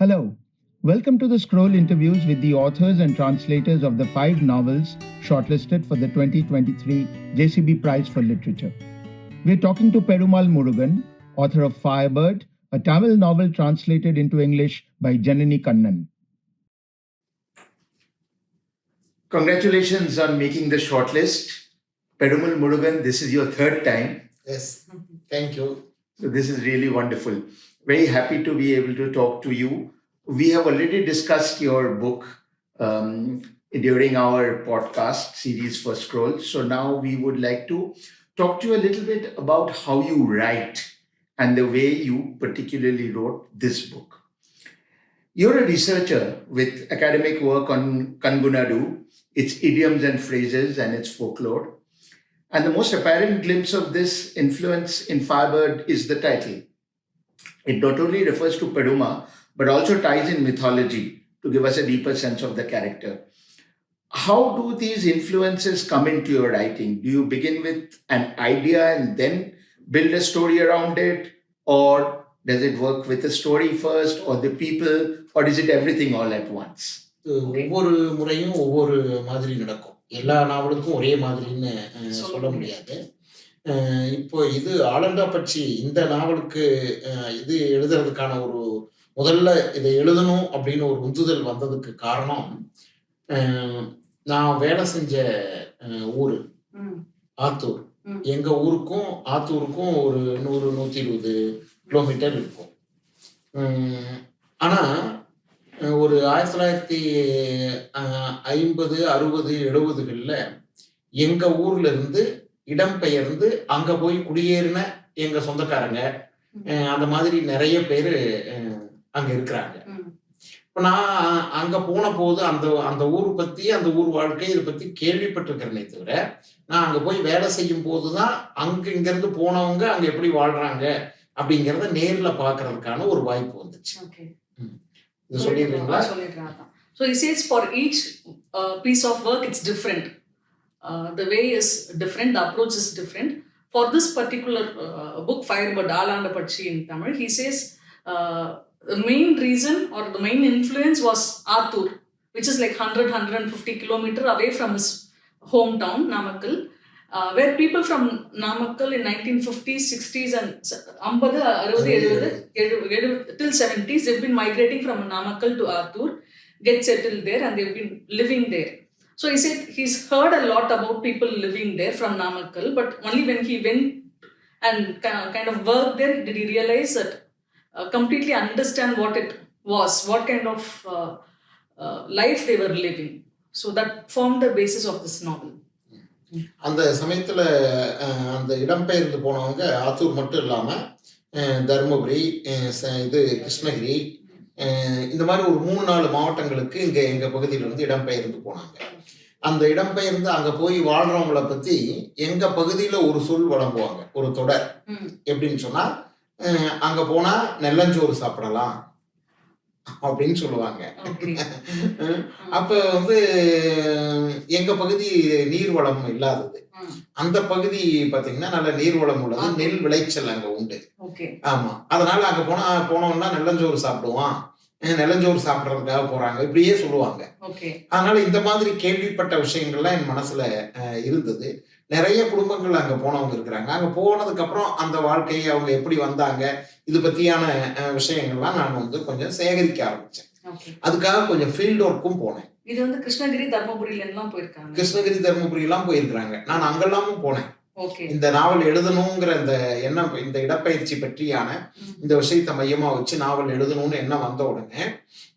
Hello, welcome to the Scroll interviews with the authors and translators of the 5 novels shortlisted for the 2023 JCB Prize for Literature. We're talking to Perumal Murugan, author of Firebird, a Tamil novel translated into English by Janani Kannan. Congratulations on making the shortlist. Perumal Murugan, this is your third time. Yes, thank you. So this is really wonderful. Very happy to be able to talk to you. We have already discussed your book during our podcast series for Scroll. So now we would like to talk to you a little bit about how you write and the way you particularly wrote this book. You're a researcher with academic work on Kangunadu, its idioms and phrases and its folklore. And the most apparent glimpse of this influence in Firebird is the title. It not only refers to Peruma, but also ties in mythology to give us a deeper sense of the character. How do these influences come into your writing? Do you begin with an idea and then build a story around it? Or does it work with the story first, or the people, or is it everything all at once? ஒவ்வொரு முறையும் ஒவ்வொரு மாதிரி நடக்கும். எல்லா நாவலுக்கும் ஒரே மாதிரின்னு சொல்ல முடியாது. இப்போ இது ஆலண்டா பட்சி இந்த நாவலுக்கு இது எழுதுறதுக்கான ஒரு முதல்ல இதை எழுதணும் அப்படின்னு ஒரு உந்துதல் வந்ததுக்கு காரணம், நான் வேலை செஞ்ச ஊர் ஆத்தூர். எங்க ஊருக்கும் ஆத்தூருக்கும் ஒரு 100-120 கிலோமீட்டர் இருக்கும். ஆனா ஒரு 1950, 60, 70களில் எங்க ஊர்ல இருந்து இடம்பெயர்ந்து அங்க போய் குடியேறின எங்க சொந்தக்காரங்க அந்த மாதிரி நிறைய பேர் அங்க இருக்கிறாங்க. இப்போ நான் அங்க போன போது அந்த ஊர் பத்தி, அந்த ஊர் வாழ்க்கை இதை பத்தி கேள்விப்பட்டிருக்கிறேனே தவிர, நான் அங்க போய் வேலை செய்யும் போதுதான் இங்கிருந்து போனவங்க அங்க எப்படி வாழ்றாங்க அப்படிங்கிறத நேர்ல பாக்குறதுக்கான ஒரு வாய்ப்பு வந்துச்சு. இது சொல்லிடுறீங்களா? So he says for each piece of work it's different. The way is different, the approach is different. For this particular book, Firebird, Alanda Pachi in Tamil, he says the main reason or the main influence was Athur, which is like 100-150 kilometers away from his hometown, Namakkal, where people from Namakkal in 1950s, 60s and 50, 60, 70 till 70s, they've been migrating from Namakkal to Athur, get settled there, and they've been living there. So he said he's heard a lot about people living there from Namakkal, but only when he went and kind of worked there did he realize that completely understand what it was, what kind of life they were living. So that formed the basis of this novel. அந்த சமயத்துல அந்த இடம்பெயர்ந்து போனவங்க ஆத்தூர் மட்டும் இல்லாம தருமபுரி, இது கிருஷ்ணகிரி, இந்த மாதிரி ஒரு 3-4 மாவட்டங்களுக்கு எங்க பகுதியில இருந்து இடம்பெயர்ந்து போனாங்க. அந்த இடம்பெயர்ந்து அங்க போய் வாழ்றவங்களை பத்தி எங்க பகுதியில ஒரு சொல் வழங்குவாங்க, ஒரு தொடர். எப்படின்னு சொன்னா, அங்க போனா நெல்லஞ்சோறு சாப்பிடலாம் அப்படின்னு சொல்லுவாங்க. அப்ப எங்க பகுதி நீர்வளம் இல்லாதது. அந்த பகுதி பாத்தீங்கன்னா நல்ல நீர்வளம் உள்ளது, நெல் விளைச்சல் அங்க உண்டு. ஆமா, அதனால அங்க போனோம்னா நெல்லஞ்சோறு சாப்பிடுவான், நெல்லஞ்சோறு சாப்பிட்றதுக்காக போறாங்க, இப்படியே சொல்லுவாங்க. அதனால இந்த மாதிரி கேள்விப்பட்ட விஷயங்கள்லாம் என் மனசுல இருந்தது. நிறைய குடும்பங்கள் அங்க போனவங்க இருக்கிறாங்க. அங்க போனதுக்கு அப்புறம் அந்த வாழ்க்கையை அவங்க எப்படி வந்தாங்க, இது பத்தியான விஷயங்கள்லாம் நான் கொஞ்சம் சேகரிக்க ஆரம்பிச்சேன். அதுக்காக கொஞ்சம் ஃபீல்ட் ஒர்க்கும் போனேன். இது கிருஷ்ணகிரி, தர்மபுரியில எல்லாம் போயிருக்காங்க. கிருஷ்ணகிரி, தர்மபுரி எல்லாம் போயிருக்கிறாங்க. நான் அங்கெல்லாமும் போனேன். இந்த நாவல் எழுதணுங்கிற இந்த எண்ணம், இந்த இடப்பெயர்ச்சி பற்றியான இந்த விஷயத்தை மையமா வச்சு நாவல் எழுதணும்னு எண்ணம் வந்த உடனே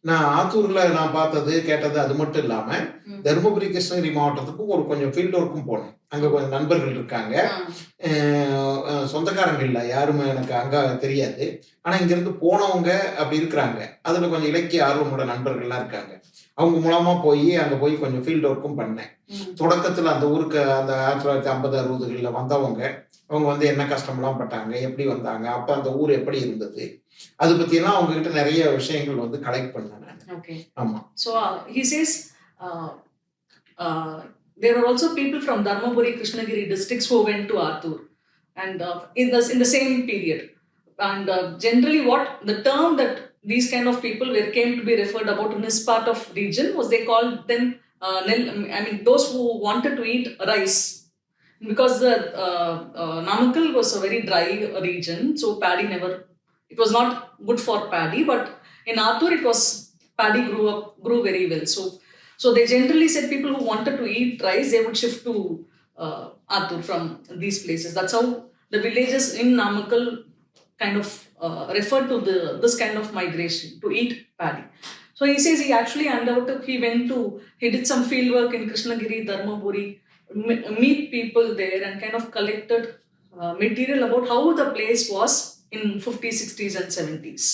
நான் ஆத்தூர்ல நான் பார்த்தது கேட்டது அது மட்டும் இல்லாம தருமபுரி, கிருஷ்ணகிரி மாவட்டத்துக்கும் கொஞ்சம் ஃபீல்ட் ஒர்க்கும் போனேன். அங்க கொஞ்சம் நண்பர்கள் இருக்காங்க, சொந்தக்காரங்க இல்லை, யாருமே எனக்கு அங்க தெரியாது. ஆனா இங்க இருந்து போனவங்க அப்படி இருக்கிறாங்க. அதுல கொஞ்சம் இலக்கிய ஆர்வமுள்ள நண்பர்கள்லாம் இருக்காங்க. அவங்க மூலமா அங்க போய் கொஞ்சம் ஃபீல்ட் ஒர்க்கும் பண்ணேன். தொடக்கத்துல அந்த ஊருக்கு அந்த 1950, 60களில் வந்தவங்க அவங்க என்ன கஷ்டம்லாம் பட்டாங்க, எப்படி வந்தாங்க, அப்ப அந்த ஊர் எப்படி இருந்தது, அது பத்தி எல்லாம் அவங்க கிட்ட நிறைய விஷயங்கள் கலெக்ட் பண்ணேன். ஆமா. So he says there are also people from Dharmaburi, Krishnagiri districts who went to Athur and in the same period. And generally what the term that these kind of people came to be referred about in this part of region was they called them those who wanted to eat rice, because the Namakkal was a very dry region, so paddy it was not good for paddy, but in Athur it was paddy grew very well. So they generally said people who wanted to eat rice, they would shift to Athur from these places. That's how the villages in Namakkal kind of referred to this kind of migration to eat paddy. So he says he actually undertook, he did some field work in Krishnagiri, Dharmaburi, meet people there and kind of collected material about how the place was in 50s, 60s and 70s.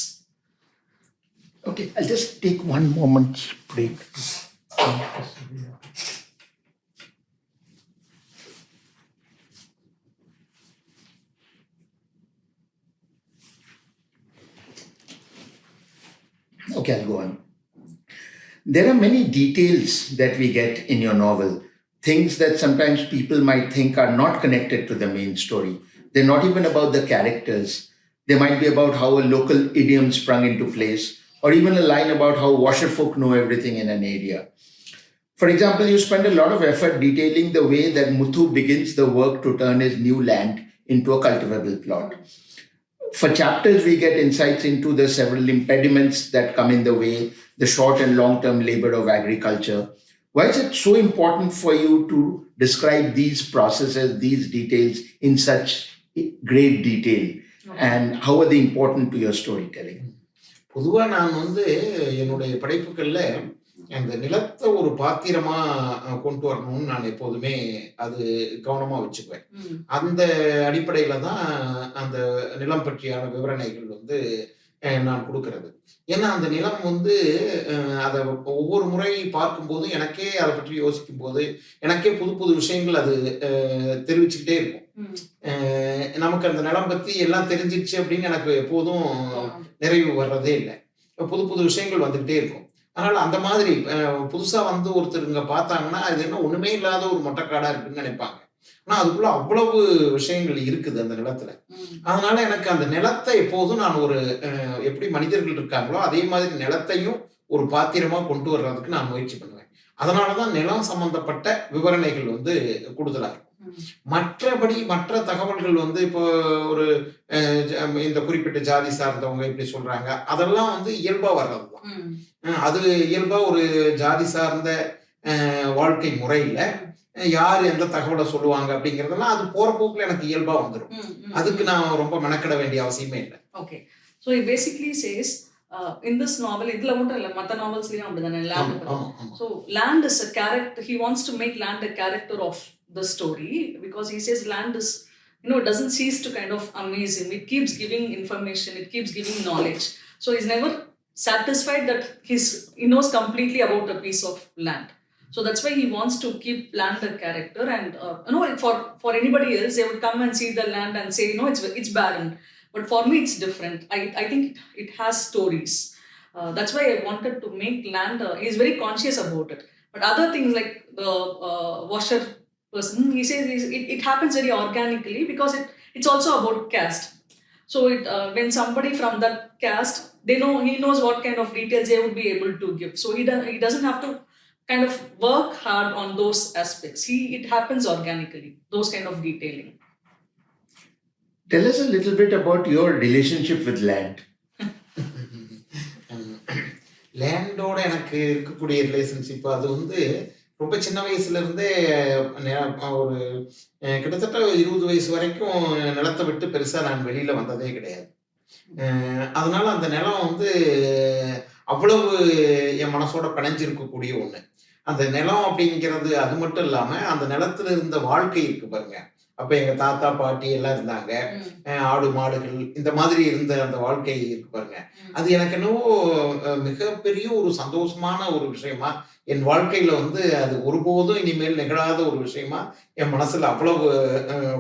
Okay, I'll just take one moment's break. Okay, I'll go on. There are many details that we get in your novel, things that sometimes people might think are not connected to the main story. They're not even about the characters. They might be about how a local idiom sprung into place, or even a line about how washerfolk know everything in an area. For example, you spend a lot of effort detailing the way that Muthu begins the work to turn his new land into a cultivable plot. For chapters, we get insights into the several impediments that come in the way, the short and long-term labor of agriculture. Why is it so important for you to describe these processes, these details in such great detail? And how are they important to your storytelling? பொதுவாக நான் என்னுடைய படைப்புகளில் அந்த நிலத்தை ஒரு பாத்திரமா கொண்டு வரணும்னு நான் எப்போதுமே அது கவனமா வச்சுக்குவேன். அந்த அடிப்படையில தான் அந்த நிலம் பற்றியான விவரணைகள் நான் கொடுக்கறது. ஏன்னா அந்த நிலம் அதை ஒவ்வொரு முறை பார்க்கும்போது எனக்கே அதை பற்றி யோசிக்கும் போது எனக்கே புது புது விஷயங்கள் அது தெரிவிச்சுக்கிட்டே இருக்கும். நமக்கு அந்த நிலம் பத்தி எல்லாம் தெரிஞ்சிடுச்சு அப்படின்னு எனக்கு எப்போதும் நிறைவு வர்றதே இல்லை. புது புது விஷயங்கள் வந்துகிட்டே இருக்கும். அதனால அந்த மாதிரி புதுசா ஒருத்தர் இங்க பார்த்தாங்கன்னா அது என்ன ஒண்ணுமே இல்லாத ஒரு மொட்டைக்காடா இருக்குன்னு நினைப்பாங்க. ஆனா அதுக்குள்ள அவ்வளவு விஷயங்கள் இருக்குது அந்த நிலத்துல. அதனால எனக்கு அந்த நிலத்தை எப்போதும் நான் ஒரு எப்படி மனிதர்கள் இருக்காங்களோ அதே மாதிரி நிலத்தையும் ஒரு பாத்திரமா கொண்டு வர்றதுக்கு நான் முயற்சி பண்ணுவேன். அதனாலதான் நிலம் சம்பந்தப்பட்ட விவரணைகள் கூடுதலா இருக்கும். மற்றபடி மற்ற தகவல்கள் இப்போ ஒரு இந்த குறிப்பிட்ட ஜாதி சார்ந்தவங்க இப்படி சொல்றாங்க, அதெல்லாம் இயல்பா வர்றதுதான். அது இயல்பா ஒரு ஜாதி சார்ந்த வாழ்க்கை முறையில யாரு எந்த தகவலை சொல்லுவாங்க அப்படிங்கறதெல்லாம் அது போற போக்குல எனக்கு இயல்பா வந்துடும். அதுக்கு நான் ரொம்ப மெனக்கிட வேண்டிய அவசியமே இல்லை. Okay, so he basically says in this novel, இதுல மட்டும் இல்ல மத்த நாவல்ஸ்லயும் அப்படிதானே land. So land is a character. He wants to make land a character of the story because he says land is, it doesn't cease to kind of amaze him. It keeps giving information, it keeps giving knowledge. So he's never satisfied that he knows completely about a piece of land. So that's why he wants to keep land a character. And for anybody else, they would come and see the land and say, it's barren. But for me, it's different. I think it has stories. That's why I wanted to make land. He's very conscious about it. But other things like the washer person, he says it happens very organically because it's also about caste. So when somebody from that caste, he knows what kind of details they would be able to give. So he doesn't have to kind of work hard on those aspects. It happens organically, those kind of detailing. Tell us a little bit about your relationship with land. லேண்டோட எனக்கு இருக்கக்கூடிய relationship அது ரொம்ப சின்ன வயசுல இருந்தே ஒரு கிட்டத்தட்ட 20 வயசு வரைக்கும் நிலத்தை விட்டு பெருசா நான் வெளியில வந்ததே கிடையாது. அதனால அந்த நிலம் அவ்வளவு என் மனசோட பிணைஞ்சிருக்கக்கூடிய ஒண்ணு. அந்த நிலம் அப்படிங்கிறது அது மட்டும் இல்லாம அந்த நிலத்துல இருந்த வாழ்க்கை இருக்கு பாருங்க. அப்ப எங்க தாத்தா பாட்டி எல்லாம் இருந்தாங்க, ஆடு மாடுகள் இந்த மாதிரி இருந்த அந்த வாழ்க்கை இருக்கு பாருங்க. அது எனக்கு என்னவோ மிகப்பெரிய ஒரு சந்தோஷமான ஒரு விஷயமா என் வாழ்க்கையில அது ஒருபோதும் இனிமேல் நிகழாத ஒரு விஷயமா என் மனசுல அவ்வளவு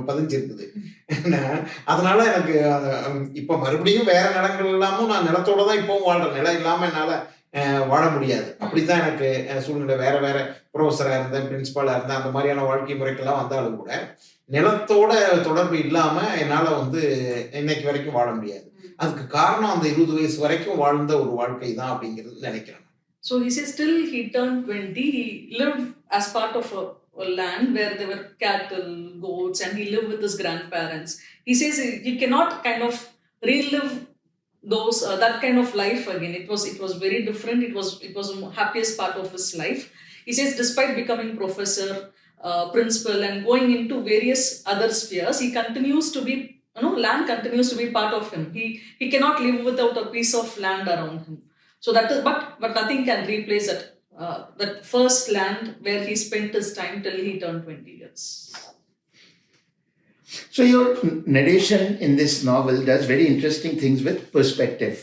பதிஞ்சிருக்குது. அதனால எனக்கு இப்ப மறுபடியும் வேற நிலங்கள் இல்லாம நான் நிலத்தோட தான் இப்பவும் வாழ்றேன். நிலம் இல்லாம என்னால வாழ முடியாது. அப்படித்தான் எனக்கு சூழ்நிலை. வேற வேற ப்ரொஃபஸரா இருந்தேன், பிரின்சிபாலா இருந்தேன், அந்த மாதிரியான வாழ்க்கை முறைக்கெல்லாம் வந்தாலும் கூட நிலத்தோட தொடர்பு இல்லாம என்னால இன்னைக்கு வரைக்கும் வாழ முடியாது. அதுக்கு காரணம் அந்த 20 வயசு வரைக்கும் வாழ்ந்த ஒரு வாழ்க்கை தான் அப்படிங்கிறது நினைக்கிறேன். So he says till he turned 20, he lived as part of a land where there were cattle, goats, and he lived with his grandparents. He says he cannot kind of relive those that kind of life again. It was very different. It was the happiest part of his life. He says despite becoming professor, principal, and going into various other spheres, he continues to be, land continues to be part of him. He cannot live without a piece of land around him. So that is, but nothing can replace that first land where he spent his time till he turned 20 years. So your narration in this novel does very interesting things with perspective.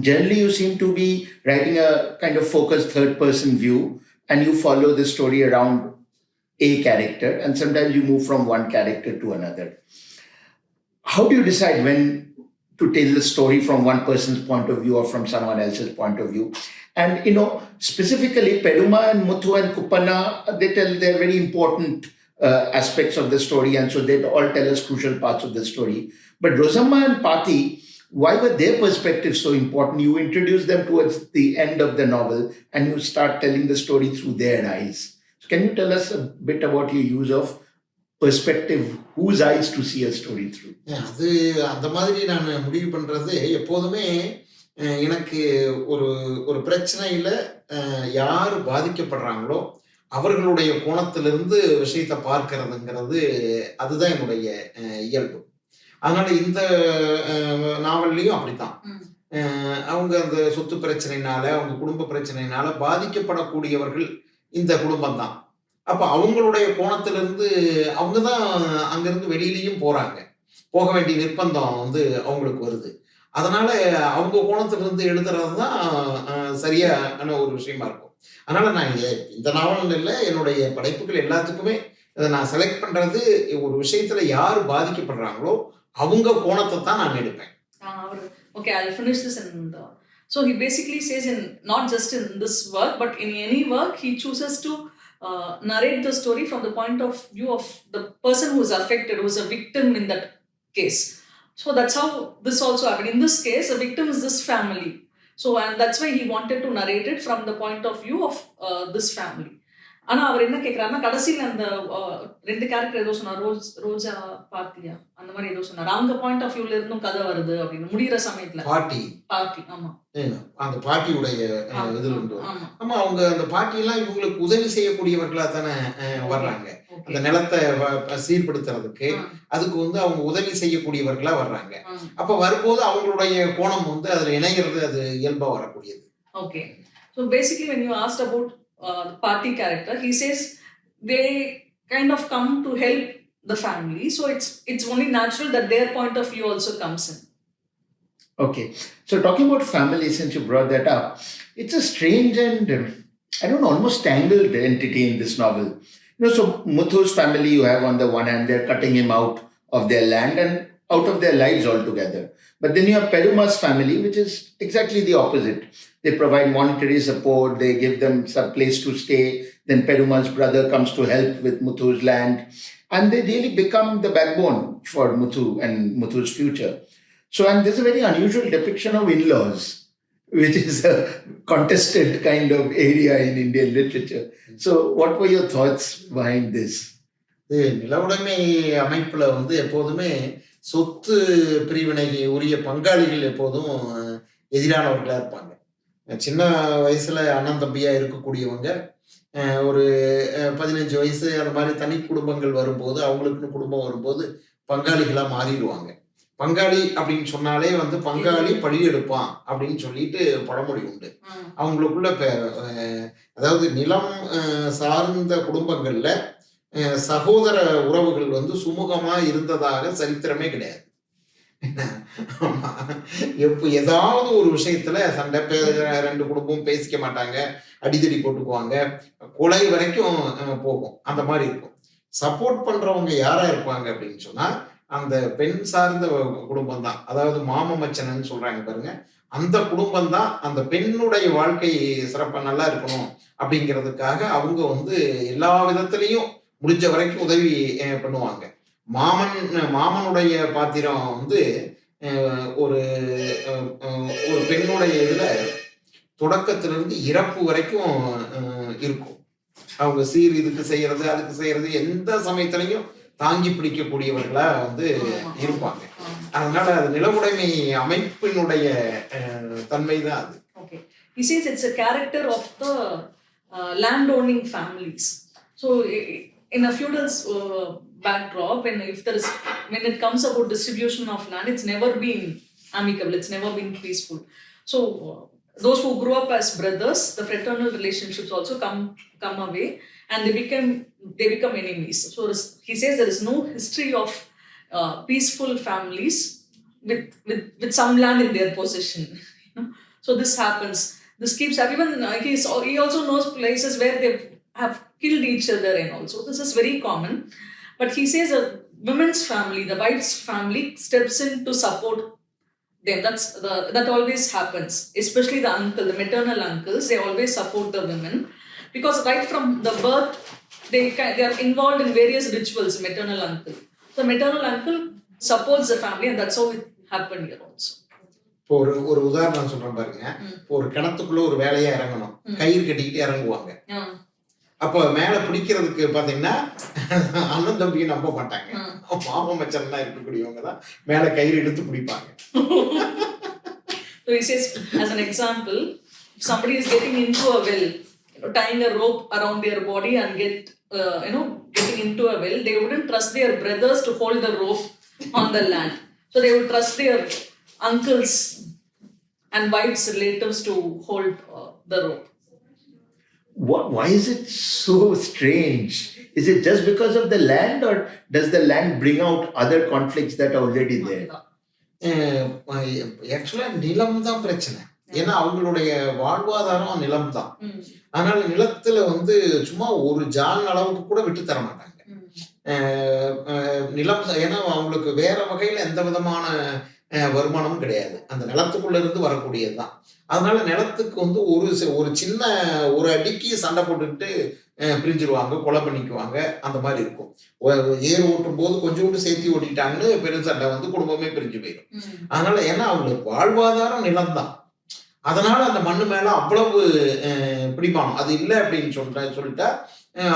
Generally, you seem to be writing a kind of focused third-person view, and you follow the story around a character, and sometimes you move from one character to another. How do you decide when to tell the story from one person's point of view or from someone else's point of view? And, specifically, Peruma and Muthu and Kupana, they tell their very important aspects of the story, and so they all tell us crucial parts of the story. But Rosamma and Pati, why were their perspectives so important? You introduce them towards the end of the novel, and you start telling the story through their eyes. So can you tell us a bit about your use of perspective, whose eyes to see a story through? அது அந்த மாதிரி நான் முடிவு பண்ணுறது எப்போதுமே எனக்கு ஒரு ஒரு பிரச்சனையில் யார் பாதிக்கப்படுறாங்களோ அவர்களுடைய கோணத்திலிருந்து விஷயத்தை பார்க்கறதுங்கிறது அதுதான் என்னுடைய இயல்பு. அதனால இந்த நாவல்லையும் அப்படித்தான். அவங்க அந்த சொத்து பிரச்சனைனால, அவங்க குடும்ப பிரச்சனைனால பாதிக்கப்படக்கூடியவர்கள் இந்த குடும்பம் தான். அப்ப அவங்களுடைய கோணத்திலிருந்து அவங்க தான் அங்கிருந்து வெளியிலையும் போறாங்க. போக வேண்டிய நிர்பந்தம் அவங்களுக்கு வருது. அதனால அவங்க கோணத்திலிருந்து எழுதுறது தான் சரியான ஒரு விஷயமா இருக்கும். அதனால நான் இந்த நாவல் இல்லை, என்னுடைய படைப்புகள் எல்லாத்துக்குமே இதை நான் செலக்ட் பண்றது ஒரு விஷயத்துல யார் பாதிக்கப்படுறாங்களோ அவங்க கோணத்தை தான் நான் எடுப்பேன். Okay, I'll finish this so he basically says not just in this work but in any work he chooses to narrate the story from the point of view of the person who is affected, who is a victim in that case. So that's how this also happened. In this case, the victim is this family. So and that's why he wanted to narrate it from the point of view of this family. ஆனால் அவர் என்ன கேட்குறாருன்னா கடைசியில் அந்த 2 character ஏதோ சொன்னார், ரோஜா பாத்தியா அந்த மாதிரி ஏதோ சொன்னார். அவங்க பாயிண்ட் ஆஃப் வியூல இருந்தும் கதை வருது அப்படின்னு முடிகிற சமயத்தில் பாட்டி ஆமா அந்த பாட்டியுடைய இதுல இருந்து ஆமா அவங்க அந்த பாட்டியெல்லாம் இவங்களுக்கு உதவி செய்யக்கூடியவர்களா தானே வர்றாங்க. அந்த நிலத்தை சீர்படுத்துறதுக்கு அதுக்கு அவங்க உதவி செய்யக்கூடியவர்களா வர்றாங்க. அப்ப வரும்போது அவங்களுடைய கோணம் அதுல இணைகிறது, அது இயல்பா வரக்கூடியது. Okay, so basically when you asked about the party character, he says they kind of come to help the family, so it's only natural that their point of view also comes in. Okay, so talking about family, since you brought that up, it's a strange and I don't know, almost tangled entity in this novel. So Muthu's family, you have on the one hand, they're cutting him out of their land and out of their lives altogether. But then you have Peruma's family, which is exactly the opposite. They provide monetary support, they give them some place to stay. Then Perumal's brother comes to help with Muthu's land. And they really become the backbone for Muthu and Muthu's future. So, and there's a very unusual depiction of in-laws, which is a contested kind of area in Indian literature. So, what were your thoughts behind this? நிலவுடைமை அமைப்புல எப்போதுமே சொத்து பிரிவினை உரிய பங்காளிகள் எப்போதும் எதிரானவர்களா இருப்பாங்க. சின்ன வயசுல அண்ணன் தம்பியா இருக்கக்கூடியவங்க ஒரு 15 வயசு அந்த மாதிரி தனி குடும்பங்கள் வரும்போது, அவங்களுக்குன்னு குடும்பம் வரும்போது பங்காளிகளா மாறிடுவாங்க. பங்காளி அப்படின்னு சொன்னாலே பங்காளி பழி எடுப்பான் அப்படின்னு சொல்லிட்டு பழமொழி உண்டு. அவங்களுக்குள்ள அதாவது நிலம் சார்ந்த குடும்பங்கள்ல சகோதர உறவுகள் சுமூகமா இருந்ததாக சரித்திரமே கிடையாது. ஏதாவது ஒரு விஷயத்துல சண்டை, 2 குடும்பம் பேசிக்க மாட்டாங்க, அடிதடி போட்டுக்குவாங்க, கொலை வரைக்கும் போகும். அந்த மாதிரி இருக்கும். சப்போர்ட் பண்றவங்க யாரா இருப்பாங்க அப்படின்னு சொன்னா அந்த பெண் சார்ந்த குடும்பம் தான். அதாவது மாமமச்சனன்னு சொல்றாங்க பாருங்க, அந்த குடும்பம் தான் அந்த பெண்ணுடைய வாழ்க்கை சிறப்பா நல்லா இருக்கணும் அப்படிங்கிறதுக்காக அவங்க எல்லா விதத்திலையும் முடிஞ்ச வரைக்கும் உதவி பண்ணுவாங்க. மாமனுடைய பாத்திரம் ஒரு ஒரு பெண்ணுடைய இதில் தொடக்கத்திலிருந்து இறப்பு வரைக்கும் இருக்கும். அவங்க இதுக்கு செய்யறது அதுக்கு செய்யறது எந்த சமயத்திலையும் தாங்கி பிடிக்கக்கூடியவர்களா இருப்பாங்க. அதனால அது நிலவுடைமை அமைப்பினுடைய தன்மை தான் அது. Okay. He says it's a character of the land-owning families. So in a feudal backdrop, when it comes about distribution of land, it's never been amicable, it's never been peaceful. So those who grew up as brothers, the fraternal relationships also come away, and they become enemies. So he says there is no history of peaceful families with some land in their possession. So this happens. This keeps happening. Even he also knows places where they have killed each other, and also this is very common. But he says a women's family, the wife's family, steps in to support them. That always happens. Especially the uncle, the maternal uncles, they always support the women, because right from the birth they are involved in various rituals. Maternal uncle. The maternal uncle supports the family, and that's how it happened here also. இப்போ ஒரு உதாரணம் சொல்றேன் பாருங்க. ஒரு கிணத்துக்குள்ள ஒரு வேலையா இறங்கணும், கயிறு கட்டிக்கிட்டு இறங்குவாங்க. அப்போ மேல பிடிக்கிறதுக்கு பாத்தீங்கன்னா அண்ணன் தம்பியை நம்ப மாட்டாங்க, மாமன் மச்சன் தான் இருக்கக்கூடியவங்க தான் மேல கயிறு எடுத்து பிடிப்பாங்க. So he says, as an example, if somebody is getting into a well, tying a rope around their body and getting into a well, they wouldn't trust their brothers to hold the rope on the land. So they would trust their uncles and wives' relatives to hold the rope. Why is it so strange? Is it just because of the land, or does the land bring out other conflicts that are already there? ஆக்சுவலா நிலம் தான் பிரச்சனை. ஏன்னா அவங்களுடைய வாழ்வாதாரம் நிலம் தான். அதனால நிலத்துல சும்மா ஒரு ஜான் அளவுக்கு கூட விட்டு தர மாட்டாங்க. நிலம் ஏன்னா அவங்களுக்கு வேற வகையில எந்த விதமான வருமானமும் கிடையாது, அந்த நிலத்துக்குள்ள இருந்து வரக்கூடியதுதான். அதனால நிலத்துக்கு ஒரு சின்ன ஒரு அடிக்கு சண்டை போட்டுக்கிட்டு பிரிஞ்சிருவாங்க, கொலை பண்ணிக்குவாங்க, அந்த மாதிரி இருக்கும். ஏர் ஓட்டும் போது கொஞ்சோண்டு சேர்த்து ஓட்டிட்டாங்கன்னு பெரும் சண்டை குடும்பமே பிரிஞ்சு போயிடும். அதனால ஏன்னா அவங்களுக்கு வாழ்வாதாரம் நிலம்தான். அதனால அந்த மண்ணு மேல அவ்வளவு பிடிப்பானோம். அது இல்லை அப்படின்னு சொல்லிட்டா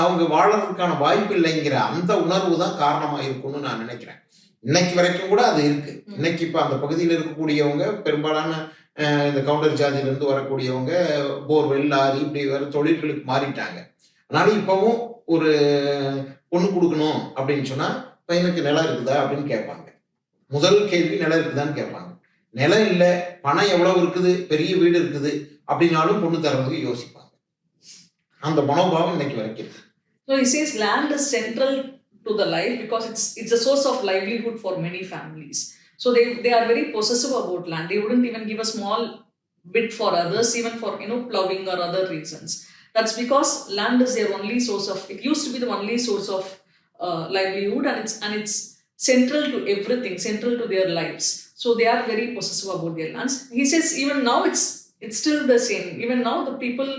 அவங்க வாழறதுக்கான வாய்ப்பு இல்லைங்கிற அந்த உணர்வு தான் காரணமா இருக்கும்னு நான் நினைக்கிறேன். இன்னைக்கு வரைக்கும் கூட அது இருக்கு. இன்னைக்கு இப்ப அந்த பகுதியில் இருக்கக்கூடியவங்க பெரும்பாலான இந்த கவுண்டர் ஜாதியில இருந்து வரக்கூடியவங்க போர்வெல், லாரி இப்படி வேற தொழில்களுக்கு மாறிட்டாங்க. அதனால இப்பவும் ஒரு பொண்ணு கொடுக்கணும் அப்படின்னு சொன்னா பையனுக்கு நிலம் இருக்குதா அப்படின்னு கேட்பாங்க. முதல் கேள்வி நிலம் இருக்குதான்னு கேட்பாங்க. நிலம் இல்லை, பணம் எவ்வளவு இருக்குது, பெரிய வீடு இருக்குது அப்படின்னாலும் பொண்ணு தரதுக்கு யோசிப்பாங்க. அந்த மனோபாவம் இன்னைக்கு வரைக்கும். So he says land is central to the life because it's a source of livelihood for many families. So they are very possessive about land. They wouldn't even give a small bit for others, even for plowing or other reasons. That's because land is their only source of. It used to be the only source of livelihood, and it's central to everything, central to their lives. So they are very possessive about their lands. He says even now it's still the same. Even now the people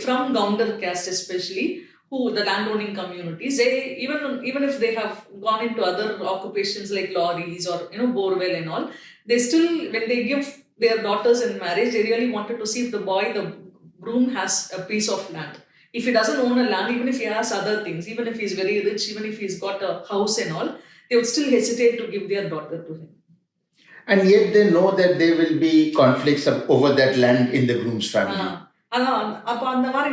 from Gounder caste especially, who the landowning communities, they even if they have gone into other occupations like lorries or borewell and all, they still, when they give their daughters in marriage, they really wanted to see if the groom has a piece of land. If he doesn't own a land, even if he has other things, even if he's very rich, even if he's got a house and all, they would still hesitate to give their daughter to him. And yet they know that there will be conflicts over that land in the groom's family. அதான் அப்ப அந்த மாதிரி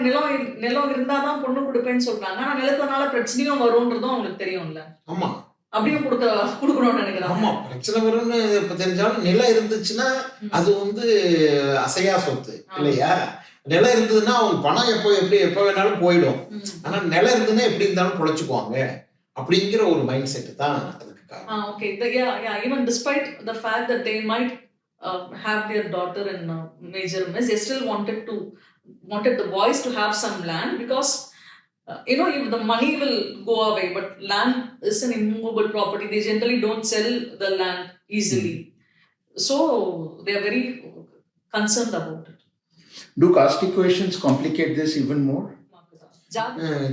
நிலம் இருந்தாதான் பொண்ணு கொடுப்பேன்னு சொல்றாங்க. ஆனா நிலத்தினால பிரச்சனையும் வரும்ன்றதும் அவங்களுக்கு தெரியும்ல. ஆமா, அப்படியும் கொடுக்கணும்னு நினைக்கிறாங்க. ஆமா, பிரச்சனை வரும்னு இப்ப தெரிஞ்சாலும் நிலம் இருந்துச்சுன்னா அது அசையா சொத்து இல்லையா? நிலம் இருந்ததுன்னா அவங்க பணம் எப்ப வேணாலும் போயிடும். ஆனா நிலம் இருந்ததுன்னா எப்படி இருந்தாலும் பொழைச்சுக்குவாங்க அப்படிங்கிற ஒரு மைண்ட் செட் தான் அதுக்கு காரணம். Okay, even despite the fact that they might have their daughter in major mess, they still wanted the boys to have some land, because if the money will go away, but land is an immovable property. They generally don't sell the land easily. So they are very concerned about it. Do caste equations complicate this even more?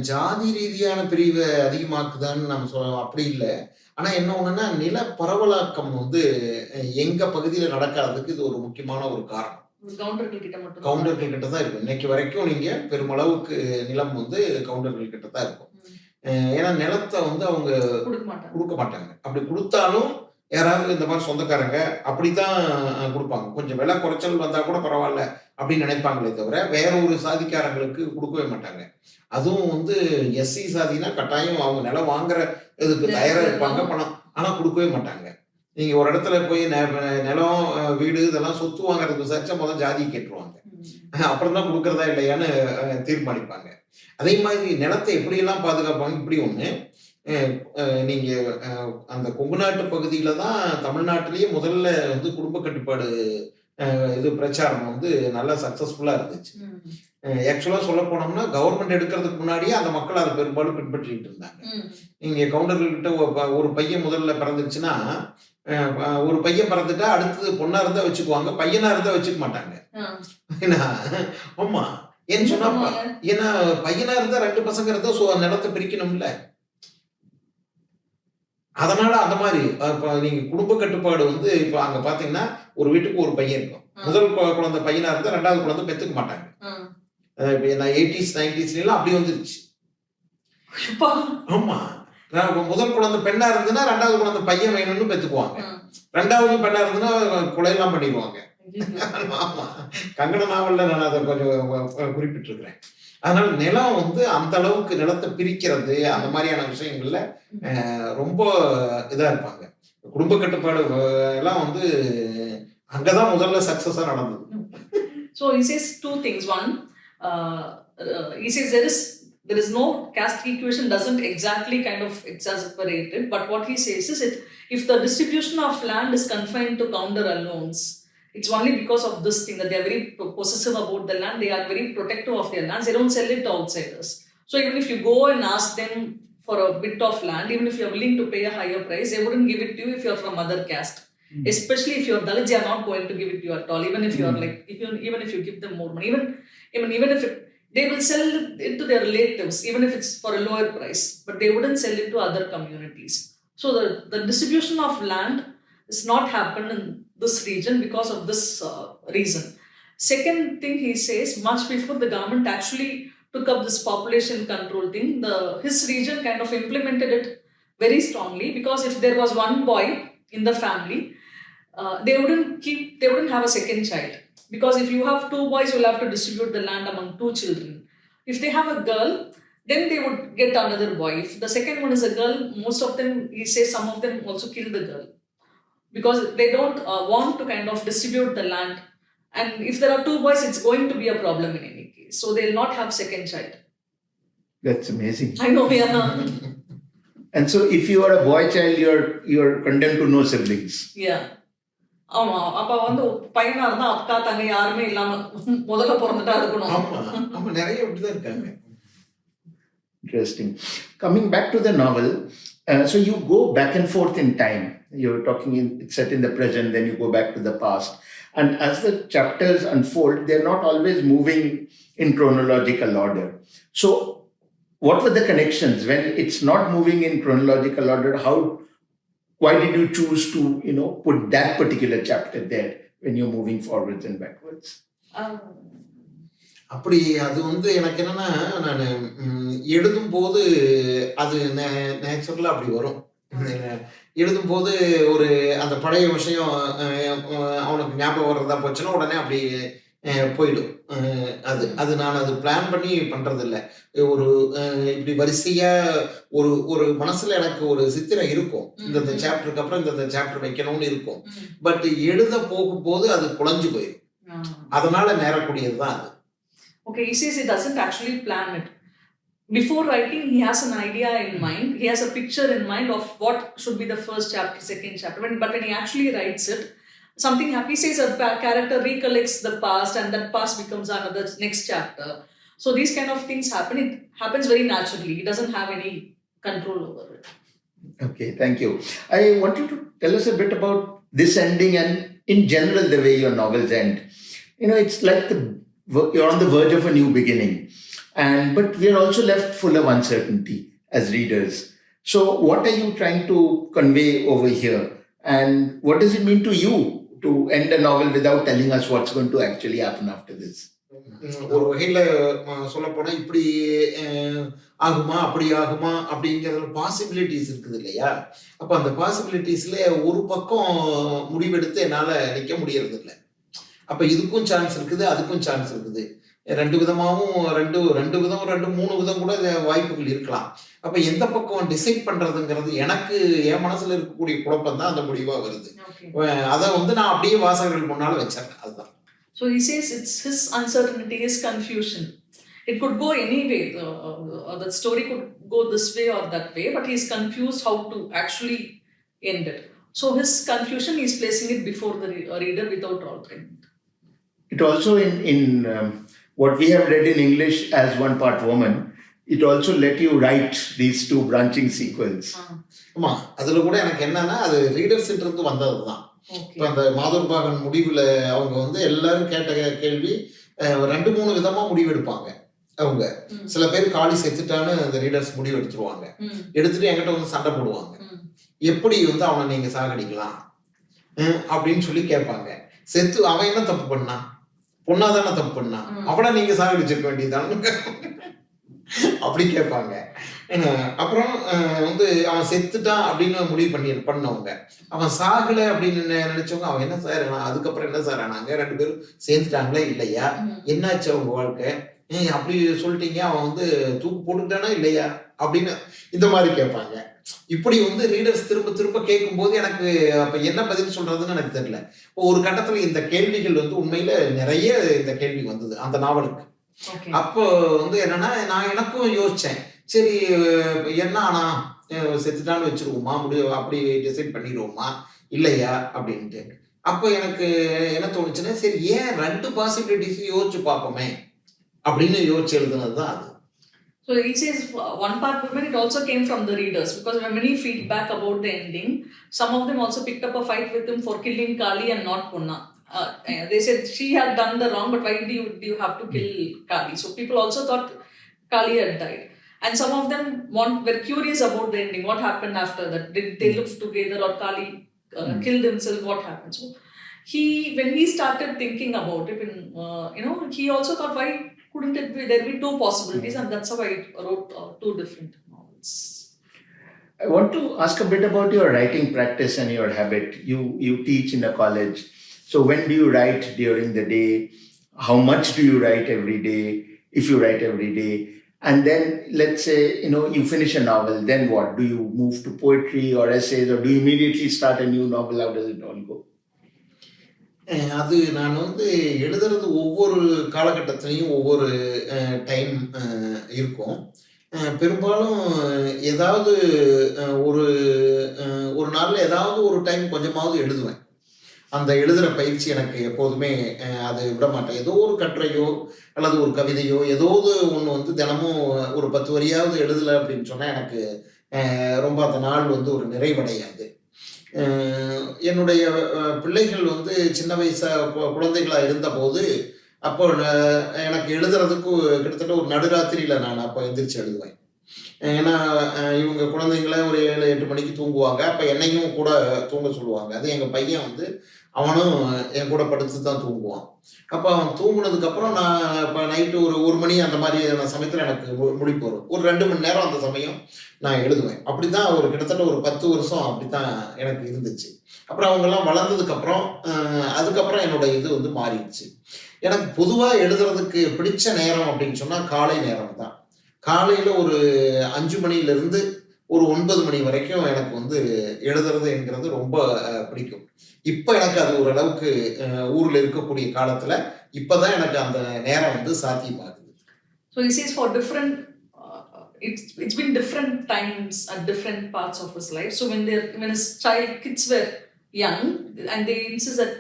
ஜாதி ரீதியான பிரிவை அதிகமாக்குதான்னு நம்ம அப்படி இல்லை. ஆனா என்ன ஒண்ணுன்னா, நில பரவலாக்கம் வந்து எங்க பகுதியில நடக்காததுக்கு இது ஒரு முக்கியமான ஒரு காரணம். கவுண்டர்கள் கிட்ட தான் இருக்கும். இன்னைக்கு வரைக்கும் நீங்க பெருமளவுக்கு நிலம் வந்து கவுண்டர்கள் கிட்ட தான் இருக்கும். ஏன்னா நிலத்தை வந்து அவங்க கொடுக்க மாட்டாங்க. அப்படி கொடுத்தாலும் யாராவது இந்த மாதிரி சொந்தக்காரங்க அப்படித்தான் கொடுப்பாங்க. கொஞ்சம் விலை குறைச்சல் வந்தா கூட பரவாயில்ல அப்படின்னு நினைப்பாங்களே தவிர வேற ஒரு சாதிக்காரங்களுக்கு கொடுக்கவே மாட்டாங்க. அதுவும் வந்து எஸ்சி சாதினா கட்டாயம் அவங்க நிலம் வாங்குற இதுக்கு தயாரா இருப்பாங்க, பணம் ஆனா கொடுக்கவே மாட்டாங்க. நீங்க ஒரு இடத்துல போய் நிலம், வீடு இதெல்லாம் சொத்து வாங்குறதுக்கு விசாரிச்சா முதல் ஜாதி கேட்டுருவாங்க. அப்புறம் தான் கொடுக்கறதா இல்லையான்னு தீர்மானிப்பாங்க. அதே மாதிரி நிலத்தை எப்படியெல்லாம் பாதுகாப்பாங்க. இப்படி ஒண்ணு நீங்க அந்த கொங்கு நாட்டு பகுதியில தான் தமிழ்நாட்டிலேயே முதல்ல வந்து குடும்ப கட்டுப்பாடு இது பிரச்சாரம் வந்து நல்லா சக்சஸ்ஃபுல்லா இருந்துச்சு. ஆக்சுவலா சொல்ல போனோம்னா கவர்மெண்ட் எடுக்கிறதுக்கு முன்னாடியே அந்த மக்கள் அதை பெரும்பாலும் பின்பற்றிட்டு இருந்தாங்க. நீங்க கவுண்டர்கள்கிட்ட ஒரு பையன் முதல்ல பிறந்துச்சுன்னா, ஒரு பையன் பிறந்துட்டா அடுத்தது பொண்ணா இருந்தா வச்சுக்குவாங்க, பையனா இருந்தா வச்சுக்க மாட்டாங்க. ஏன்னா ஆமா, ஏன்னு சொன்னா, ஏன்னா பையனா இருந்தா 2 பசங்க இருந்தா நிலத்தை பிரிக்கணும்ல. அதனால அந்த மாதிரி நீங்க குடும்ப கட்டுப்பாடு வந்து இப்ப அங்க பாத்தீங்கன்னா ஒரு வீட்டுக்கு ஒரு பையன் இருக்கும். முதல் குழந்தை பையனா இருந்தா 2வது குழந்தை பெத்துக்க மாட்டாங்க. 80s 90s அப்படி வந்துருச்சு. ஆமா, முதல் குழந்தை பெண்ணா இருந்ததுன்னா 2வது குழந்தை பையன் வேணும்னு பெத்துக்குவாங்க. 2வது பெண்ணா இருந்ததுன்னா கொலையெல்லாம் பண்ணிடுவாங்க. ஆமா, கங்கண நாவல்ல நான் அதை கொஞ்சம் குறிப்பிட்டிருக்கிறேன். அதனால நிலம் வந்து அந்த அளவுக்கு நிலத்தை பிரிக்கிறது அந்த மாதிரியான விஷயங்கள்ல ரொம்ப இதா இருப்பாங்க. குடும்ப கட்டுப்பாடு எல்லாம் வந்து அங்கதான் முதல்ல சக்சஸா நடந்தது. So he says 2 things. One, he says there is no caste equation doesn't exactly kind of exacerbate it, but what he says is if the distribution of land is confined to counter alones, it's only because of this thing that they are very possessive about the land. They are very protective of their lands. They don't sell it to outsiders. So even if you go and ask them for a bit of land, even if you are willing to pay a higher price, they wouldn't give it to you if you are from other caste. Especially if you are Dalit, they are not going to give it to you at all. Even if you are like, even if you give them more money, even if they will sell it to their relatives, even if it's for a lower price, but they wouldn't sell it to other communities. So the distribution of land is not happened in this region because of this reason. Second thing he says, much before the government actually took up this population control thing, his region kind of implemented it very strongly, because if there was one boy in the family, they wouldn't have a second child, because if you have 2 boys, you'll have to distribute the land among 2 children. If they have a girl, then they would get another boy. If the second one is a girl, most of them, he says, some of them also kill the girl, because they don't want to kind of distribute the land. And if there are 2 boys, it's going to be a problem in any case. So they'll not have second child. That's amazing. I know, yeah. And so if you are a boy child, you're condemned to no siblings. Yeah. ஆமா, அப்ப வந்து பையனா இருந்தா அக்கா தங்கை யாருமே இல்லாம முதல்ல பிறந்துட்டா இருக்கணும். ஆமா, நிறைய அப்படிதான் இருக்காங்க. Interesting. Coming back to the novel, so you go back and forth in time. You're talking it's set in the present, then you go back to the past. And as the chapters unfold, they're not always moving in chronological order. So what were the connections? When it's not moving in chronological order, why did you choose to, put that particular chapter there when you're moving forwards and backwards? அப்படி அது வந்து எனக்கு என்னன்னா, நான் எழுதும் போது அது நேச்சுரலா அப்படி வரும். எழுதும் போது ஒரு அந்த பழைய விஷயம் அவனுக்கு ஞாபகம் வர்றதா போச்சுன்னா உடனே அப்படி போயிடும். அது நான் அது பிளான் பண்ணி பண்றது இல்லை. ஒரு இப்படி வரிசையா ஒரு மனசுல எனக்கு ஒரு சித்திரம் இருக்கும், இந்த சாப்டருக்கு அப்புறம் இந்த சாப்டர் வைக்கணும்னு இருக்கும். பட் எழுத போகும்போது அது குழஞ்சு போயிடும். அதனால நேரக்கூடியதுதான் அது. Okay, he says he doesn't actually plan it. Before writing, he has an idea in mind. He has a picture in mind of what should be the first chapter, second chapter. But when he actually writes it, something happens. He says a character recollects the past, and that past becomes another next chapter. So these kind of things happen. It happens very naturally. He doesn't have any control over it. Okay, thank you. I want you to tell us a bit about this ending and in general the way your novels end. It's like you're on the verge of a new beginning. but we are also left full of uncertainty as readers. So what are you trying to convey over here, and what does it mean to you to end a novel without telling us what's going to actually happen after this? ஒரு வகையில் சொல்லப்போனால் இப்படி ஆகுமா அப்படி ஆகுமா அப்படிங்கிறதுல possibilities இருக்குது இல்லையா? அப்போ அந்த பாசிபிலிட்டிஸில் ஒரு பக்கம் முடிவெடுத்து என்னால் நிற்க முடியறது இல்லை. அப்போ இதுக்கும் சான்ஸ் இருக்குது, அதுக்கும் சான்ஸ் இருக்குது. ரெண்டு விதமாகவும் ரெண்டு விதம் 2-3 விதம் கூட வாய்ப்புகள் இருக்கலாம். அப்போ எந்த பக்கம் டிசைட் பண்ணுறதுங்கிறது எனக்கு என் மனசில் இருக்கக்கூடிய குழப்பம் தான் அந்த முடிவாக வருது. அதை நான் அப்படியே வாசகர்கள் முன்னால் வச்சிருக்கேன். அதுதான். So he says it's his uncertainty, his confusion. It could go any way. The story could go this way or that way, but he's confused how to actually end it. So his confusion, he's placing it before the reader without altering it. It also in what we have read in English as One Part Woman, it also let you write these 2 branching sequels. ஆமாம், அதில் கூட எனக்கு என்னன்னா அது ரீடர்ஸ்கிட்ட வந்தது தான். இப்போ அந்த மாதூர்பாகன் முடிவில் அவங்க எல்லாரும் கேட்ட கேள்வி 2-3 விதமாக முடிவெடுப்பாங்க. அவங்க சில பேர் காளி செத்துட்டான்னு அந்த ரீடர்ஸ் முடிவு எடுத்துருவாங்க. எடுத்துட்டு என்கிட்ட சண்டை போடுவாங்க. எப்படி அவனை நீங்க சாகடிக்கலாம் அப்படின்னு சொல்லி கேட்பாங்க. செத்து அவன் என்ன தப்பு பண்ணான்? பொண்ணாதானே தப்பு பண்ணான், அவனை நீங்க சாகடிச்சிருக்க வேண்டியதான்னு அப்படி கேட்பாங்க. அப்புறம் அவன் செத்துட்டான் அப்படின்னு முடிவு பண்ணவங்க, அவன் சாகல அப்படின்னு நினைச்சவங்க அவன் என்ன சார் அதுக்கப்புறம் என்ன சார் ஆனாங்க, 2 பேரும் சேர்ந்துட்டாங்களே இல்லையா, என்னாச்சு அவங்க வாழ்க்கை, அப்படி சொல்லிட்டீங்க, அவன் தூக்கு போட்டுட்டானா இல்லையா அப்படின்னு இந்த மாதிரி கேட்பாங்க. இப்படி ரீடர்ஸ் திரும்ப திரும்ப கேட்கும் போது எனக்கு அப்ப என்ன பதில் சொல்றதுன்னு எனக்கு தெரியல. ஒரு கட்டத்துல இந்த கேள்விகள் உண்மையில நிறைய இந்த கேள்வி வந்தது அந்த நாவலுக்கு. அப்போ என்னன்னா நான் எனக்கும் யோசிச்சேன், சரி என்ன ஆனா செத்துட்டான்னு வச்சிருவோமா, அப்படி டிசைட் பண்ணிடுவோமா இல்லையா அப்படின்ட்டு. அப்போ எனக்கு என்ன தோணுச்சுன்னா, சரி ஏன் 2 பாசிபிலிட்டிஸ் யோசிச்சு பார்ப்போமே அப்படின்னு யோசிச்சு எழுதுனது தான் அது. So he says One Part Woman, it also came from the readers because there were many feedback about the ending. Some of them also picked up a fight with him for killing Kali and not Punna. They said she had done the wrong, but why do you have to kill Kali? So people also thought Kali had died. And some of them were curious about the ending. What happened after that? Did they live together or Kali killed himself? What happened? So when he started thinking about it, he also thought, why couldn't it be, there be 2 possibilities? And that's how I wrote 2 different novels. I want to ask a bit about your writing practice and your habit. You teach in a college. So when do you write during the day? How much do you write every day, if you write every day? And then let's say, you finish a novel, then what? Do you move to poetry or essays, or do you immediately start a new novel? How does it all go? அது நான் எழுதுறது ஒவ்வொரு காலகட்டத்திலையும் ஒவ்வொரு time இருக்கும். பெரும்பாலும் ஏதாவது ஒரு நாளில் ஏதாவது ஒரு டைம் கொஞ்சமாவது எழுதுவேன். அந்த எழுதுகிற பயிற்சி எனக்கு எப்போதுமே அது விட மாட்டேன். ஏதோ ஒரு கட்டுரையோ அல்லது ஒரு கவிதையோ ஏதோது ஒன்று தினமும் ஒரு 10 வரியாவது எழுதலை அப்படின்னு சொன்னால் எனக்கு ரொம்ப அந்த நாள் ஒரு நிறைவடையாது. என்னுடைய பிள்ளைகள் சின்ன குழந்தைகளாக இருந்தபோது அப்போ எனக்கு எழுதுறதுக்கு கிட்டத்தட்ட ஒரு நடுராத்திரியில் நான் அப்போ எந்திரிச்சு எழுதுவேன். ஏன்னா இவங்க குழந்தைங்கள ஒரு 7-8 மணிக்கு தூங்குவாங்க. அப்போ என்னையும் கூட தூங்க சொல்லுவாங்க. அது எங்கள் பையன் அவனும் என் கூட படுத்து தான் தூங்குவான். அப்போ அவன் தூங்குனதுக்கப்புறம் நான் இப்போ நைட்டு ஒரு 1 மணி அந்த மாதிரியான சமயத்தில் எனக்கு முடிப்பு வரும். ஒரு 2 மணி நேரம் அந்த சமயம் நான் எழுதுவேன். அப்படி தான் கிட்டத்தட்ட ஒரு 10 வருஷம் அப்படி தான் எனக்கு இருந்துச்சு. அப்புறம் அவங்கெல்லாம் வளர்ந்ததுக்கப்புறம் அதுக்கப்புறம் என்னோட இது மாறிடுச்சு. எனக்கு பொதுவாக எழுதுறதுக்கு பிடிச்ச நேரம் அப்படின்னு சொன்னால் காலை நேரம் தான். காலையில் ஒரு 5 மணியிலிருந்து ஒரு 9 மணி வரைக்கும் எனக்கு எழுதுறதுங்கிறது ரொம்ப பிடிக்கும். இப்போ எனக்கு அது ஓரளவுக்கு ஊரில் இருக்கக்கூடிய காலத்தில் இப்போ தான் எனக்கு அந்த நேரம் சாத்தியமாகுது. So he says for different, it's been different times at different parts of his life. So when his kids were young and they insist that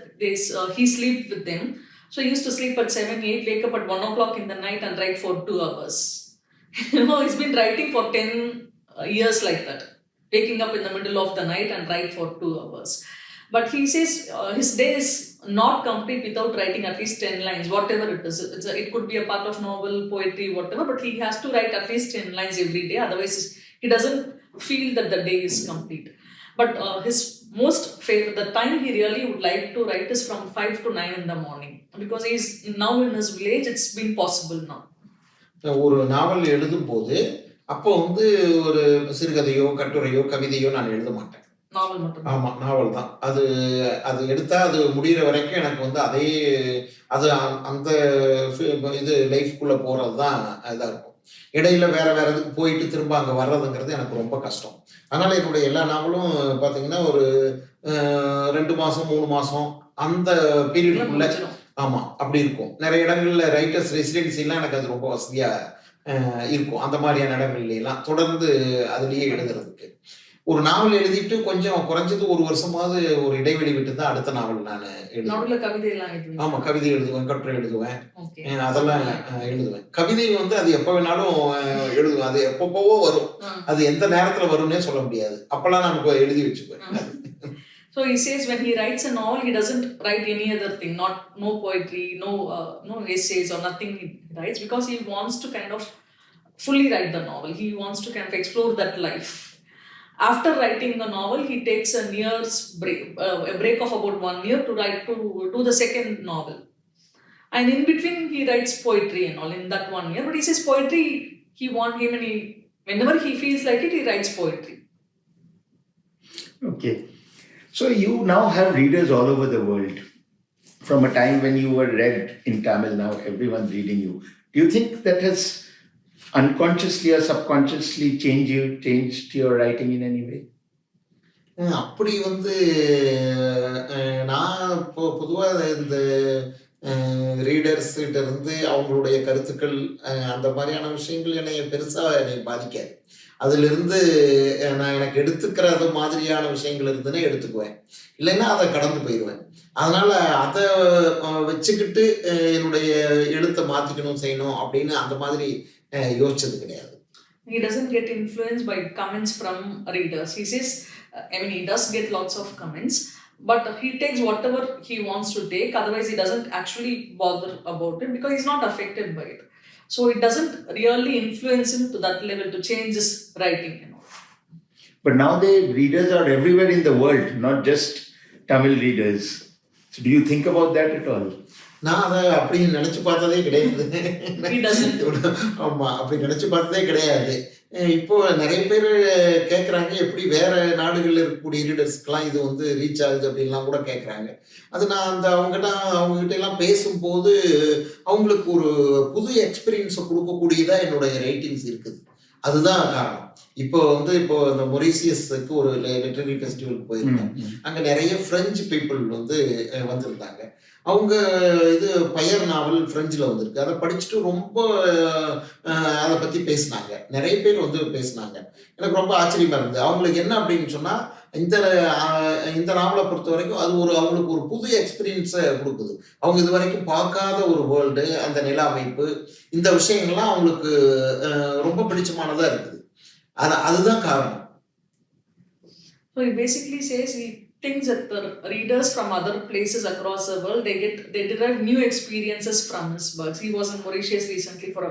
he sleep with them. So he used to sleep at 7-8, wake up at 1 o'clock in the night and write for 2 hours. He's been writing for 10 years like that, waking up in the middle of the night and write for 2 hours. But he says his day is not complete without writing at least 10 lines, whatever it is. It could be a part of novel, poetry, whatever, but he has to write at least 10 lines every day. Otherwise, he doesn't feel that the day is complete. But his most favorite, the time he really would like to write is from 5 to 9 in the morning. Because he's now in his village, it's been possible now. ஒரு நாவல் எழுதும் போது அப்போ வந்து ஒரு சிறுகதையோ கட்டுரையோ கவிதையோ நான் எழுத மாட்டேன். நாவல் மட்டும். ஆமாம், நாவல் தான். அது எடுத்தா அது முடிகிற வரைக்கும் எனக்கு வந்து அதே அது அந்த இது லைஃப்குள்ளே போகிறது தான் இதாக இருக்கும். இடையில வேற இதுக்கு போயிட்டு திரும்ப அங்கே வர்றதுங்கிறது எனக்கு ரொம்ப கஷ்டம். அதனால் என்னுடைய எல்லா நாவலும் பார்த்தீங்கன்னா ஒரு 2 மாதம் 3 மாதம் அந்த பீரியடுக்குள்ளே ஆமாம் அப்படி இருக்கும். நிறைய இடங்களில் ரைட்டர்ஸ் ரெசிடென்சிலாம் எனக்கு அது ரொம்ப வசதியாக இருக்கும். அந்த மாதிரியான இடங்கள்லாம் தொடர்ந்து அதுலேயே எழுதுறதுக்கு. ஒரு நாவல் எழுதிட்டு கொஞ்சம் குறைஞ்சது ஒரு வருஷமாவது ஒரு இடைவெளி விட்டு தான் அடுத்த நாவல் நான் எழுதுவேன். ஆமா, கவிதை எழுதுவேன், கட்டுரை எழுதுவேன், அதெல்லாம் எழுதுவேன். கவிதை வந்து அது எப்ப வேணாலும் எழுதுவேன். அது எப்பப்போவோ வரும். அது எந்த நேரத்துல வரும்னே சொல்ல முடியாது. அப்பெல்லாம் நமக்கு எழுதி வச்சுக்குவேன். So he says when he writes a novel, he doesn't write any other thing, no poetry, no essays or nothing he writes, because he wants to kind of fully write the novel. He wants to kind of explore that life. After writing the novel, he takes a break of about 1 year to do the second novel. And in between, he writes poetry and all in that 1 year. But he says poetry, whenever he feels like it, he writes poetry. Okay. So you now have readers all over the world. From a time when you were read in Tamil, now everyone's reading you. Do you think that has unconsciously or subconsciously changed your writing in any way? அப்படி வந்து நான் இப்போ பொதுவாக இந்த ரீடர்ஸ்கிட்ட இருந்து அவங்களுடைய கருத்துக்கள் அந்த மாதிரியான விஷயங்கள் என்னை பெருசாக பாதிக்காது. அதிலிருந்து நான் எனக்கு எடுத்துக்கிறது மாதிரியான விஷயங்கள் இருந்துன்னா எடுத்துக்குவேன், இல்லைன்னா அதை கடந்து போயிடுவேன். அதனால அதை வச்சுக்கிட்டு என்னுடைய எழுத்தை மாற்றிக்கணும் செய்யணும் அப்படின்னு அந்த மாதிரி யோசிச்சது கிடையாது. He doesn't get influenced by comments from readers. He says, he does get lots of comments, but he takes whatever he wants to take. Otherwise, he doesn't actually bother about it because he's not affected by it. So it doesn't really influence him to that level to change his writing. But now the readers are everywhere in the world, not just Tamil readers. So do you think about that at all? நான் அதை அப்படி நினச்சி பார்த்ததே கிடையாது. ஆமாம், அப்படி நினச்சி பார்த்ததே கிடையாது. இப்போ நிறைய பேர் கேட்குறாங்க, எப்படி வேறு நாடுகளில் இருக்கக்கூடிய ரீடர்ஸ்க்கெலாம் இது வந்து ரீச் ஆகுது அப்படின்லாம் கூட கேட்குறாங்க. அது நான் அவங்ககிட்ட எல்லாம் பேசும்போது அவங்களுக்கு ஒரு புது எக்ஸ்பீரியன்ஸை கொடுக்கக்கூடியதாக என்னுடைய ரைட்டிங்ஸ் இருக்குது. அதுதான் காரணம். இப்போ இந்த மொரீசியஸுக்கு ஒரு லிட்டரரி ஃபெஸ்டிவலுக்கு போயிருந்தேன். அங்கே நிறைய ஃப்ரெஞ்சு பீப்புள் வந்திருந்தாங்க. அவங்க இது பயர் நாவல் ஃப்ரெஞ்சில் வந்திருக்கு. அதை படிச்சுட்டு ரொம்ப அதை பற்றி பேசினாங்க. நிறைய பேர் பேசினாங்க. எனக்கு ரொம்ப ஆச்சரியமாக இருந்தது. அவங்களுக்கு என்ன அப்படின்னு சொன்னால், இந்த நாவலை பொறுத்த வரைக்கும் அது அவங்களுக்கு ஒரு புது எக்ஸ்பீரியன்ஸை கொடுக்குது. அவங்க இது வரைக்கும் பார்க்காத ஒரு வேர்ல்டு, அந்த நில அமைப்பு, இந்த விஷயங்கள்லாம் அவங்களுக்கு ரொம்ப பிடிச்சமானதாக இருக்குது. அதுதான் காரணம். So he basically says he thinks that the readers from other places across the world, they derive new experiences from his works. He was in Mauritius recently for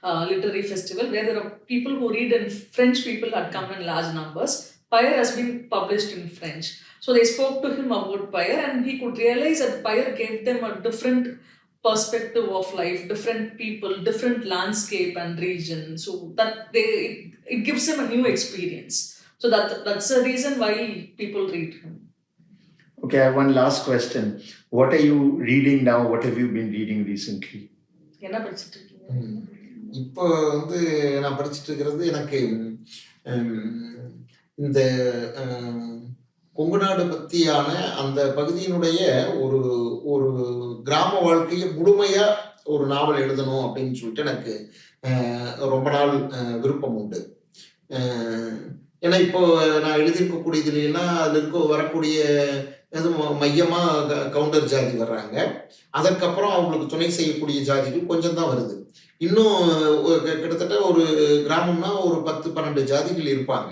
a literary festival where there are people who read in French. People had come in large numbers. Pyre has been published in French. So they spoke to him about Pyre, and he could realize that Pyre gave them a different perspective of life, different people, different landscape and region. So that it gives them a new experience. So that's the reason why people read him. Okay, I have one last question. What are you reading now? What have you been reading recently? என்ன படிச்சிட்டு இருக்கீங்க? இப்போ நான் படிச்சுட்டு இருக்கிறது எனக்கு இந்த கொங்கு நாடு பற்றியான அந்த பகுதியினுடைய ஒரு கிராம வாழ்க்கையை முழுமையாக ஒரு நாவல் எழுதணும் அப்படின்னு சொல்லிட்டு எனக்கு ரொம்ப நாள் விருப்பம் உண்டு. ஏன்னா இப்போ நான் எழுதியிருக்கக்கூடியதுலாம் அதில் வரக்கூடிய மையமாக கவுண்டர் ஜாதி வர்றாங்க. அதற்கப்புறம் அவங்களுக்கு துணை செய்யக்கூடிய ஜாதிகள் கொஞ்சம் தான் வருது. இன்னும் கிட்டத்தட்ட ஒரு கிராமம்னா ஒரு 10-12 ஜாதிகள் இருப்பாங்க.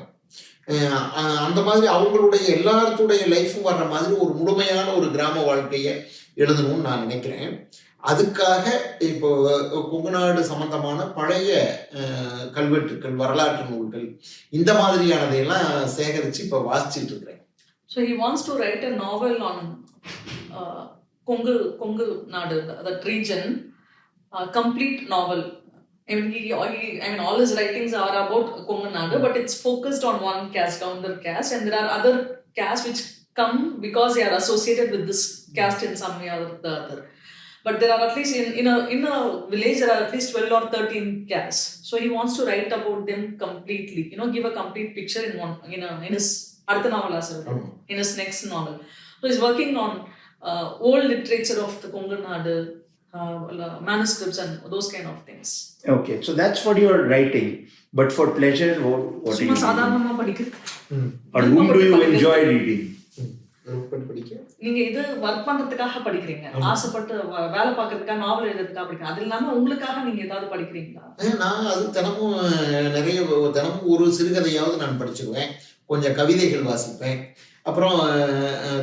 அந்த மாதிரி அவங்களுடைய எல்லாத்துடைய லைஃப்பும் வர்ற மாதிரி ஒரு முழுமையான ஒரு கிராம வாழ்க்கையை எழுதணும்னு நான் நினைக்கிறேன். அதுக்காக இப்போ கொங்கு நாடு சம்பந்தமான பழைய கல்வெட்டுக்கள், வரலாற்று நூல்கள், இந்த மாதிரியானதையெல்லாம் சேகரித்து இப்போ வாசிச்சுட்டு இருக்கிறேன். So he wants to write a novel on Kongu Nadu, that region, a complete novel. I mean, all his writings are about Kongu Nadu, but it's focused on one caste, Gounder caste, and there are other castes which come because they are associated with this caste in some way or the other. But there are at least in a village there are at least 12 or 13 castes. So he wants to write about them completely. Give a complete picture in his Artha novel as well, in his next novel. So he's working on old literature of the Kongu Nadu, manuscripts and those kind of things. Okay, so that's what you're writing. But for pleasure, what do you do? Or whom do you enjoy reading? நீங்க இது work பண்றதுக்காக படிக்கிறீங்க, ஆசைப்பட்டு வேலை பார்க்கறதுக்காக, நாவல் எழுதுறதுக்காக படிக்கிறீங்க. அது இல்லாம உங்களுக்காக நீங்க ஏதாவது படிக்கிறீங்களா? நான் அது தினமும் ஒரு சிறுகதையாவது நான் படிச்சிருவேன். கொஞ்சம் கவிதைகள் வாசிப்பேன். அப்புறம்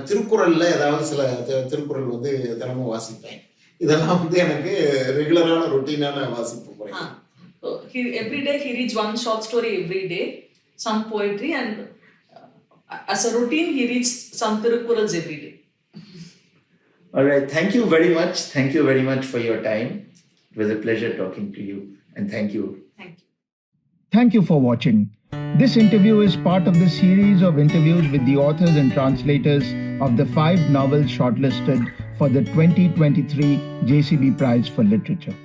திருக்குறள்ல ஏதாவது சில திருக்குறள் தினமும் வாசிப்பேன். இதெல்லாம் எனக்கு ரெகுலரான ரொட்டீனான வாசிப்பு முறை. Every day he reads one short story every day, some poetry, and as a routine he reads some Tirukkurals every day. All right, thank you very much. Thank you very much for your time. It was a pleasure talking to you, and thank you. Thank you. Thank you for watching. This interview is part of the series of interviews with the authors and translators of the 5 novels shortlisted for the 2023 JCB Prize for Literature.